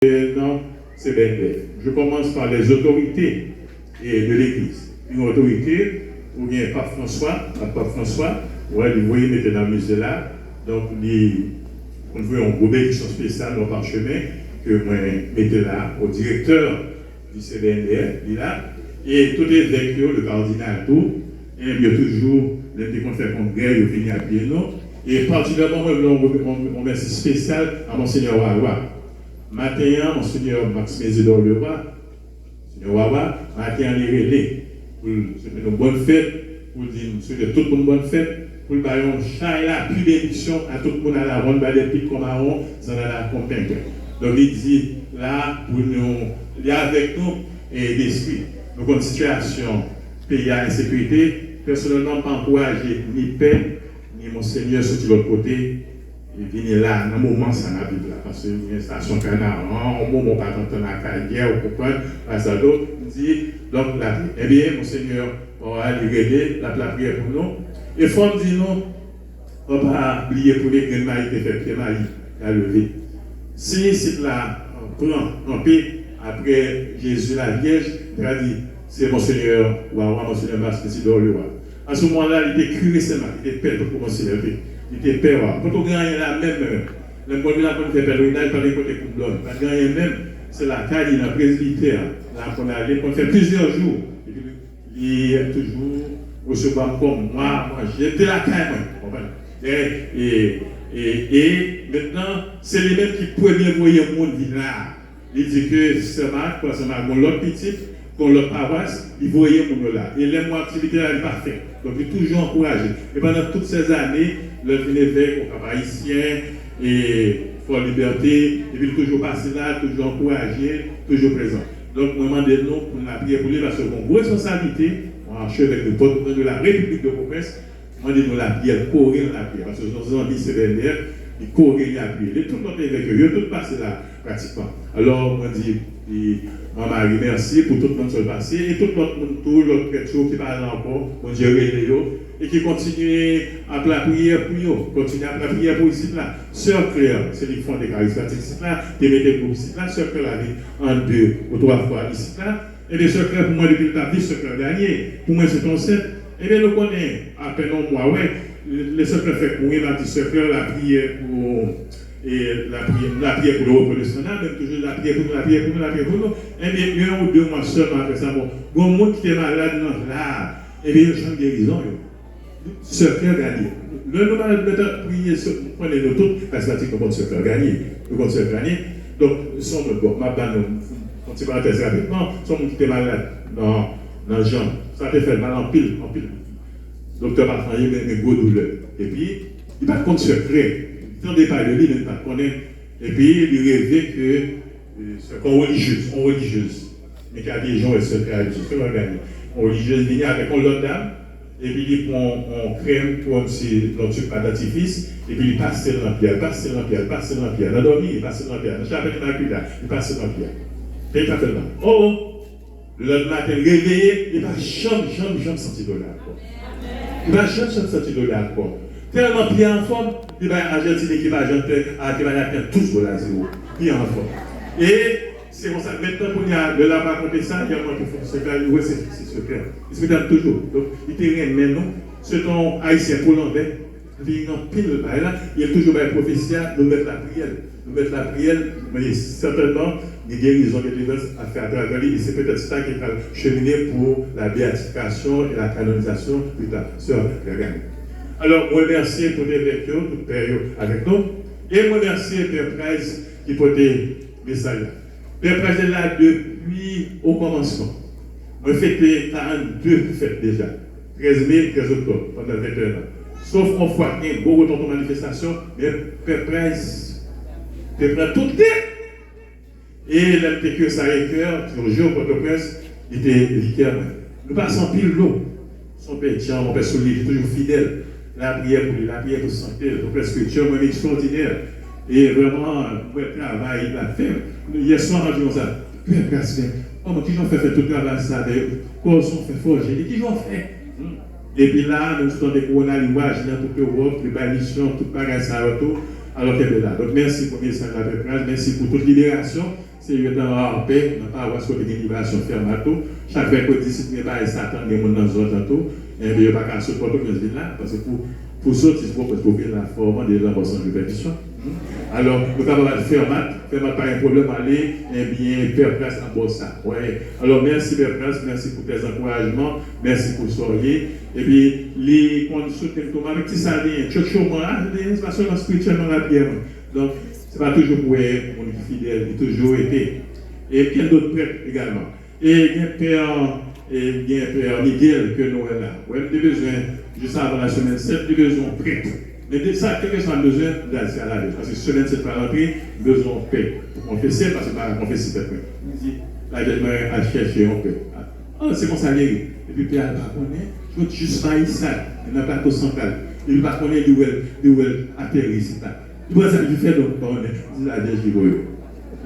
Non, c'est bien clair. Je commence par les autorités de l'Église. Une autorité, ou bien Pape François, ouais, vous voyez maintenant le musée là, donc on veut une bénédiction spéciale au parchemin que moi mettez là au directeur du CBNDR, il est là, et tous les évêques, le cardinal, tout, et il y a toujours les faire congrès, ils viennent appuyer nous, et particulièrement, on remercie spécial à Monseigneur Wawa. Matin, Monseigneur Maximin Isidore Leroy, Monseigneur Wawa, matin, les relais, pour une bonne fête, pour dire, monsieur, tout le monde bonne fête, pour le baillon, chaque là, plus d'édition à tout le monde à la ronde, des petits comme marron, ça va la compagnie. Donc, il dit, là, pour nous, il y a avec nous, et d'esprit. Donc, une situation, pays à insécurité, personnellement, pas encouragé ni paix, ni Monseigneur sur l'autre côté. Il vient là, dans un moment, ça n'a plus là, parce qu'il y a une station canard, un moment, pas quand on a la guerre, on comprend, parce que d'autres, il dit, donc, eh bien, Monseigneur, on va lui aider, la prière pour nous. Et il faut dire non, on ne va pas oublier pour les graines maïs qui fait Pierre-Marie à lever. Si c'est là, on prend en paix, après Jésus la Vierge, il a dit, c'est Monseigneur Wawa, Monseigneur Maximin Leroy. À ce moment-là, il était curé seulement, il était père pour Monseigneur. Il était père. Quand on gagne la même, le bon là qu'on fait pèlerinage, pas les côtés pour l'homme. Quand on gagne même, c'est la caille, la presbytère, là qu'on a allé, qu'on fait plusieurs jours. Il est toujours recevoir comme moi, j'étais la caille, moi. Et maintenant, c'est les mêmes qui premier voyer le monde là. Il dit que c'est Marc, l'autre petit, qu'on leur paroisse, il voyait mon là. Et les mois activité là, il pas fait. Donc il est toujours encouragé. Et pendant toutes ces années, le évêque au cap haïtien et Fort Liberté, il est toujours passé là, toujours encouragé, toujours présent. Donc, moi, je demande nous pour la prière pour lui, parce qu'on a une responsabilité, on a avec le porte de la République de Port-au-Prince, moi, je demande la prière, courir la prière, parce que nos amis, c'est derrière, ils courent la prière. Et tout notre évêque, ils ont tout passé là, pratiquement. Alors, moi, je dis, Marie, merci pour tout le monde qui est passé, et tout l'autre monde, tout l'autre chrétien qui parle encore, mon Dieu, et qui continue à la prière pour eux, continue à la prière pour ici là. Sœur Claire, c'est les fonds des charismatiques ici là, qui mettez pour ici là, Sœur Claire a en 2 ou 3 fois ici là, et les Sœur Claire pour moi depuis le vie, Sœur Claire dernier, pour moi c'est ton set, et bien nous connaissons, à peine un mois, ouais, les Sœur Claire fait pour moi, la Sœur Claire, la prière pour. Et la prière pour le repos national, même toujours la prière pour nous, et bien, 1 ou 2 mois seulement après ça, bon monde qui est malade, non, là, et bien, il y a une guérison, Sœur Claire gagné. Le normal de prier, prenez-nous toutes, parce que c'est comme Sœur Claire gagné, le Sœur gagné. Donc, sommes bon, ma banne, on s'est pas intéressé rapidement, sommes qui étaient malades dans le jambe, ça te fait mal en pile. Docteur Martin, il y a une grosse douleur. Et puis, il va contre secret. Tant de parler de lui, il ne pas connaître. Et puis, il rêvait que c'est une religieuse, mais qui a des gens et se fait une religieuse venue avec une autre dame, et puis il prend un crème comme si l'on tue pas d'artifice, et puis il passe dans la pierre, il a dormi, il passe dans la pierre, il passe dans la pierre. Et il pas fait mal. Oh, le lendemain matin, réveillé, il va jamais senti de là. Il va jamais senti de là. Tellement bien en forme, il va Argentine qui va atteindre tous de la zéro. Bien en forme. Et c'est comme ça. Maintenant, pour de là raconter ça, il y a moi qui font ce cas, c'est ce cas. Il se met toujours. Donc, il était rien, mais non. C'est ton haïtien pour l'envers. Il y a toujours une prophétie, nous mettre la prière. Mais certainement, des guérisons de délivrance à faire à travers lui. Et c'est peut-être ça qui va cheminer pour la béatification et la canonisation de ta sœur Gagane. Alors, moi, merci pour les vécus, tout Père avec nous. Et moi, merci Père Price qui porte le message. Père Price est là depuis au commencement. Moi, fêté 42 fêtes déjà. 13 mai, 13 octobre, pendant 21 ans. Sauf une fois, il y a un beau retour de manifestation, mais Père Price tout le temps. Et l'un que ça est cœur, sur le jour Port-au-Prince, il était liqueur. Nous passons pile l'eau. Son Père Jean, mon Père Solide, il est toujours fidèle. La prière pour lui, la prière pour santé, le Père Scripture, c'est extraordinaire. Et vraiment, le travail, il a fait. Hier soir, on a dit ça. Père Gaspard, comment qui j'en fait tout le travail ça d'ailleurs? Quoi sont fait forger? Et qui j'en fait? Et puis là, nous sommes des couronnes l'image, dans toute l'Europe, les balissions, tout pareil, ça retour. Alors qu'elle est là. Donc merci pour le message de la Père, merci pour toute libération. c'est en paix, on n'a pas avoir une libération fermato. Chaque mercredi, si tu n'es pas Satan, il y a dans zone tantôt, et bien, il n'y a pas qu'à se porter là, parce que pour sortir, il faut trouver la forme de l'ambassade de perdition. Alors, nous avons faire pas un problème, aller, et bien, faire place en bon ça. Ouais. Alors, merci, Père Prince, merci pour tes encouragements, merci pour soirée. Et puis, les conditions que nous avons, avec tout ça, c'est pas seulement spirituellement la prière. Donc, ce n'est pas toujours pour mon fidèle, il a toujours été. Et plein d'autres prêtres également. Et il y a Père Miguel que nous avons là. Oui, nous avons besoin, juste avant la semaine 7, nous avons besoin de prêtres. Mais ça, quelqu'un qui a besoin d'aller à la vie. Parce que semaine 7 par l'entrée, nous avons besoin de paix. Pour confesser, parce que pas confesser, c'est prêt. Il dit, la guerre a cherché en paix. Ah, c'est mon salaire. Et puis Pierre va connaître, je veux juste faire ça. Il n'a pas de central. Il va connaître d'où elle atterrit. Tu vois ça, tu fais donc, on est la guerre qui voit.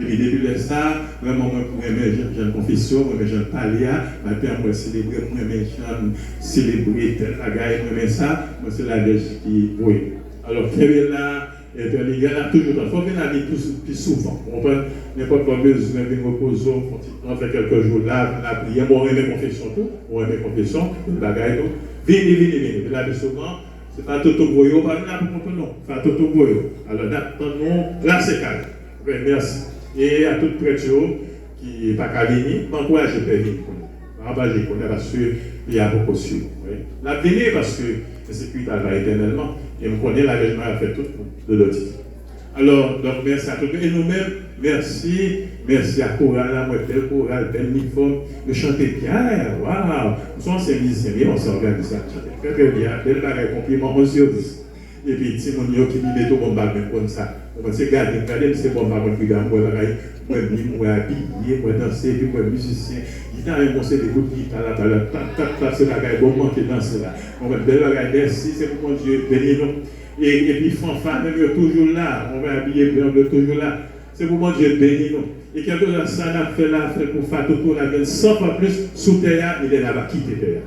Et puis depuis ça, vraiment, moi, pour aimer, j'ai une confession, moi, j'ai un palia, moi, célébrer, moi, j'ai célébrer tel bagaille, moi, ça, moi, c'est la guerre qui voit. Alors, Kevin là, et puis les gars, toujours, il faut venir la vie plus souvent. On peut n'importe quoi besoin de reposer, on fait quelques jours là, la prière, on remet confession tout, on remet confession, le bagaille tout. Venez. Là, souvent, c'est pas Toto Boyo, pas là pour comprendre, non, c'est pas Toto Boyo. Alors, attendons, là, c'est calme. Oui, merci. Et à toute prêtre qui n'est pas qu'à venir, m'encourage à venir. M'encourage à connaître parce qu'il y a beaucoup de choses. La venir parce que la sécurité va éternellement. Et on connaît l'engagement à faire tout de l'autre. Alors, donc merci à tous. Et nous-mêmes, merci à Coral, moi, tel Coral, tel uniforme, de chanter bien. Waouh! Nous sommes ces musiciens, on s'organise ça. Très très bien, tel bagage compliment, on sur 10. Et puis, si mon yo qui dit tout bon bagage comme ça, on va se garder, c'est bon bagage qui gagne, moi habillé, moi danser, puis moi musicien. Il a un conseil de coups de guitare là, c'est bagage bon manquer danser là. On va belle bagage, merci, c'est pour mon Dieu, béni nous. Et puis fanfare, même toujours là, on va habiller, on est toujours là. C'est pour mon Dieu, béni nous. Et quelque chose ça n'a fait là, fait pour faire tout tour la 100 fois plus sous terre, il est là-bas, quitter terre.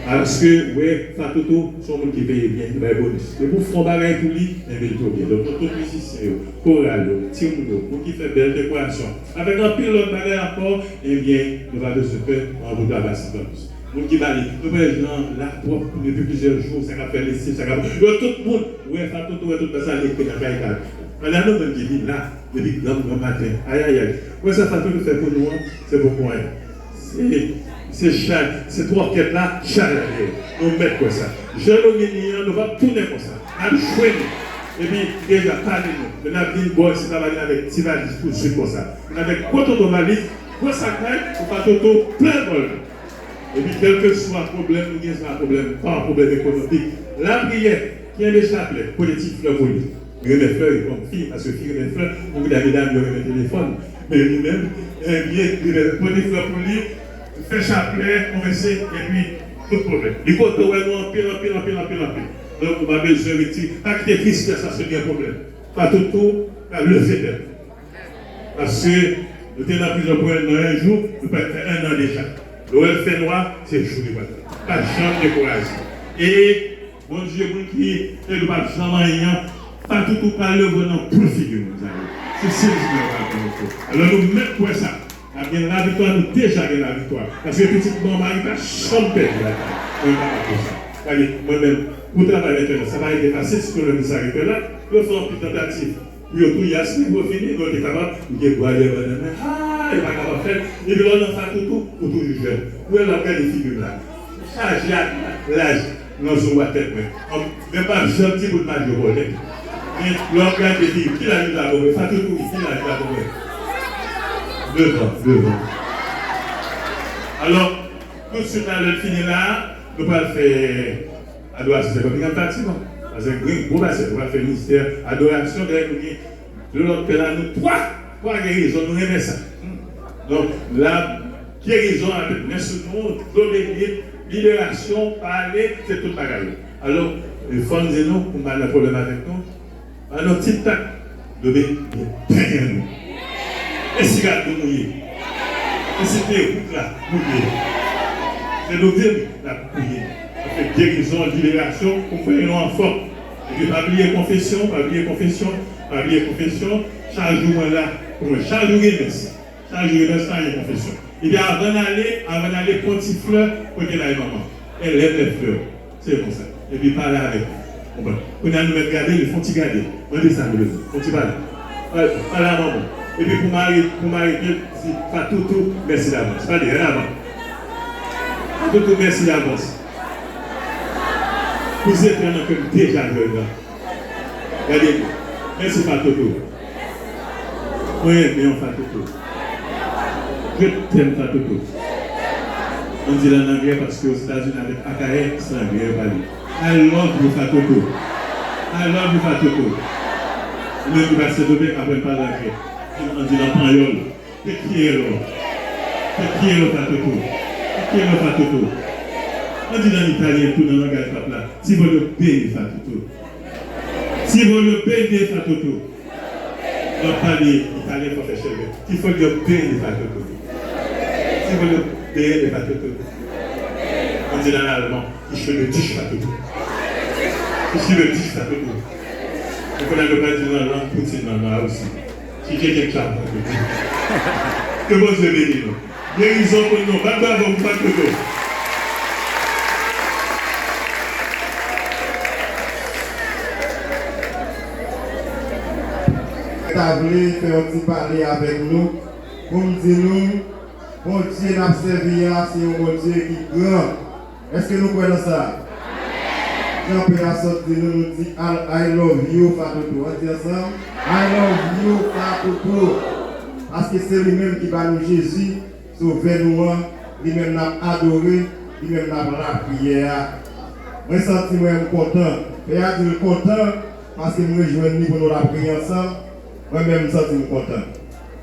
Parce que, oui, Fatoutou, son monde qui paye bien, il va bonus. Et pour faire bagage pour lui, il va tout bien. Donc, tout musicien, choral, timoudo, pour qui fait belle décoration. Avec un pile de bagage encore, eh bien, nous allons se faire en bout de la basse. Nous qui va aller, nous voyons la propre depuis plusieurs jours, ça va faire les cibles, ça va faire. Tout le monde, oui, Fatoutou, tout ça, il est dans la caille. Là, nous, même qui vit là, depuis le matin. Aïe. Oui, ça Fatoutou fait pour nous, c'est pour moi. C'est trois orchestres-là, chaque nous mettons comme ça. Je nous va tourner comme ça. Nous jouer. Et puis, déjà, parlez-nous. Nous avons une bonne, si nous avons avec Tivalis pour jouer comme ça. Nous avons quoi de valise, quoi ça caille, pour pas tout plein de bol. Et puis, quel que soit le problème, nous avons un problème, pas un problème économique. La prière, qui est des chapelets, politique, fleurs pour lui. Nous remettons les fleurs comme fille, parce que fille remet fleurs, nous avons des dames, nous remettons le téléphone. Mais nous-mêmes, prenez des fleurs pour lui. Fait chapelet, on essaie, et puis, tout problème. Il faut que nous ayons en pile. Donc, on va besoin de dire, acte Christ, ça c'est un problème. Pas tout, à lever d'elle. Parce que nous sommes dans plusieurs problèmes dans un jour, nous pouvons faire un an déjà. L'OL fait noir, c'est jour de matin. Pas de chambre de courage. Et, bon Dieu, qui ne pas de chambre rien, pas tout, pas le venant pour figure. C'est ça que je veux. Alors, nous mettons pour ça. La victoire, nous déjà gagné la victoire. Parce que petit maman, il va chanter la victoire. Moi-même, pour travailler avec ça va être facile si on nous arrête là. Nous faisons une tentative. Puis, tout y a ce niveau fini, nous sommes capables de boire les bananes. Ah, il va capable de faire. Et puis, on a fait tout pour tout juger. Où est la paix des figures là? Charge l'âge, nous sommes à tête. Même pas gentil pour le match de volet. Mais l'organe des filles, qui l'a dit là-bas? Fait tout, qui l'a dit là-bas? 2 ans. Alors, tout de suite, à fini là, nous allons faire adoration. C'est comme un bâtiment. Parce que gros bassin, nous allons faire ministère, adoration, de l'autre pays, nous trois guérisons, nous aimons ça. Donc, la guérison avec nous, libération, parler, c'est tout pareil. Alors, il faut nous dire, nous, on a un problème avec nous. Alors, petit tac, nous devons bien nous. Et si garde de mouiller. Et c'était route là, mouiller. C'est nous dire la mouiller. Ça fait guérison, libération, pour faire un enfant. Et puis, pas oublier confession, chaque jour là, pour chaque jour, merci. Chaque jour, il reste une confession. Et bien, avant d'aller, prendre une fleur, côté là, maman. Elle lève les fleurs. C'est comme ça. Et puis, parler avec vous. Quand on a nous mettre garder, il faut t'y garder. On dit ça, il faut t'y parler. Parler à maman. Et puis, pour m'arrêter, c'est pas tout, merci d'avance. Pas rien avant. Tout, merci d'avance. Vous êtes vraiment comme déjà là. Regardez-moi. Merci Fatoto. Oui, mais on Fatoto. Je t'aime Fatoto. On dit en anglais parce qu'aux États-Unis avec AKR, c'est anglais parler. I love you Fatoto. I love you Fatoto. Même qui va se donner après pas l'anglais. On dit en espagnol. Te quiero. Te quiero Fatoto. Te quiero Fatoto. On dit en italien tout dans le langage papa. Si vous le payez Fatoto. Si vous le payez Fatoto. On parle italien professionnel. Il faut le payer Fatoto. Si vous le payez Fatoto. On dit dans l'allemand, ich will dich Fatoto. Ich will dich Fatoto. On connaît le pas dire dans la langue poutine maman aussi. Si quelqu'un qui a Fatoto. Que vous se bénisse. Guérison pour nous. Pas de vous Fatoto. Établi, faire un petit parler avec nous, pour nous dire nous, bon Dieu n'a servi à c'est un bon Dieu qui est grand. Est-ce que nous croyons ça? Jean-Pierre a sorti nous dit I love you Fatoto. On dit ensemble I love you Fatoto. Parce que c'est lui-même qui va nous Jésus, sauver nous, lui-même n'a adoré, lui-même n'a la prière. Moi je sens content. Et a dit content parce que nous rejoignons pour nous la prier ensemble. Moi-même, je suis content.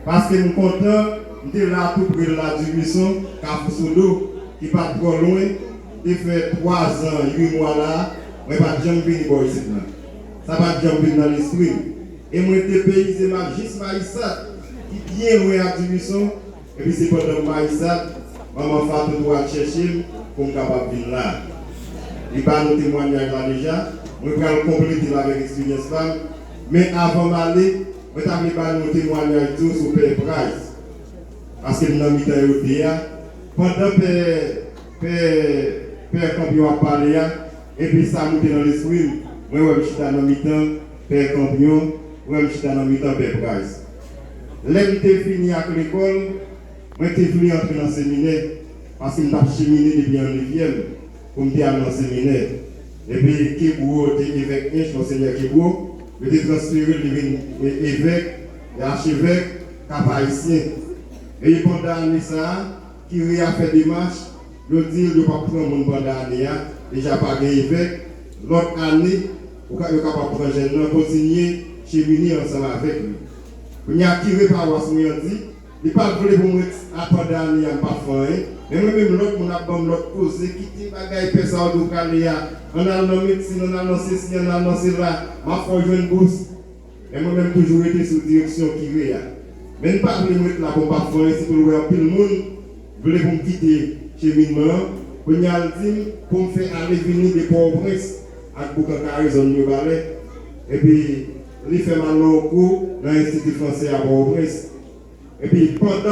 Parce que je suis content, je suis là tout près de la Dubuisson, Kafoussoudo, qui n'est pas trop loin. Il fait 3 ans, 8 mois là, je ne vais pas venir ici. Ça va venir dans l'esprit. Et moi, je suis dépaysé, juste Maïsat, qui est bien loin à Dubuisson. Et puis, c'est pendant Maïsat, maman Fatou doit chercher pour me capable de venir là. Il va nous témoigner là déjà. Je vais compléter avec l'expérience femme. Mais avant d'aller, je vais vous témoigner sur Père Price. Parce que nous avons mis dans le pendant que Père Campion a parlé, et puis ça a monté dans l'esprit, moi je suis dans le mi-temps, Père Campion, moi je suis dans le mi-temps, Père Price. Lorsque j'ai fini avec l'école, moi j'ai voulu entrer dans le séminaire, parce que je suis cheminé depuis en 9e, pour me aller dans le séminaire. Et puis, Kibou, évêque, Monseigneur Kibou, je suis transféré de évêque et archevêque cap-haïtien. Et pendant l'année, qui a fait des marches, je dis que je ne vais pas prendre mon pendant l'année, déjà pas évêque. L'autre année, je suis capable de prendre un jeune, continuer cheminer ensemble avec lui. Il y a qui par dit, il n'est pas voulu pour moi attendre l'année, il n'y a pas fait. Mais moi-même, l'autre, on a bon l'autre cause, qui dit, bagaille, personne de Caléa, on a dans médecine, on a dans ceci, on a dans cela, ma foi, je une bourse. Et moi-même, toujours été sous direction qui est là. Mais ne pas voulu mettre là pour pas faire, c'est pour voir tout le monde, voulait pour me quitter chez Minement, pour me pour me faire aller venir des pauvres, avec beaucoup de raison de balai. Et puis, il fait mal au coup dans l'Institut français à Port-au-Prince. Et puis, pendant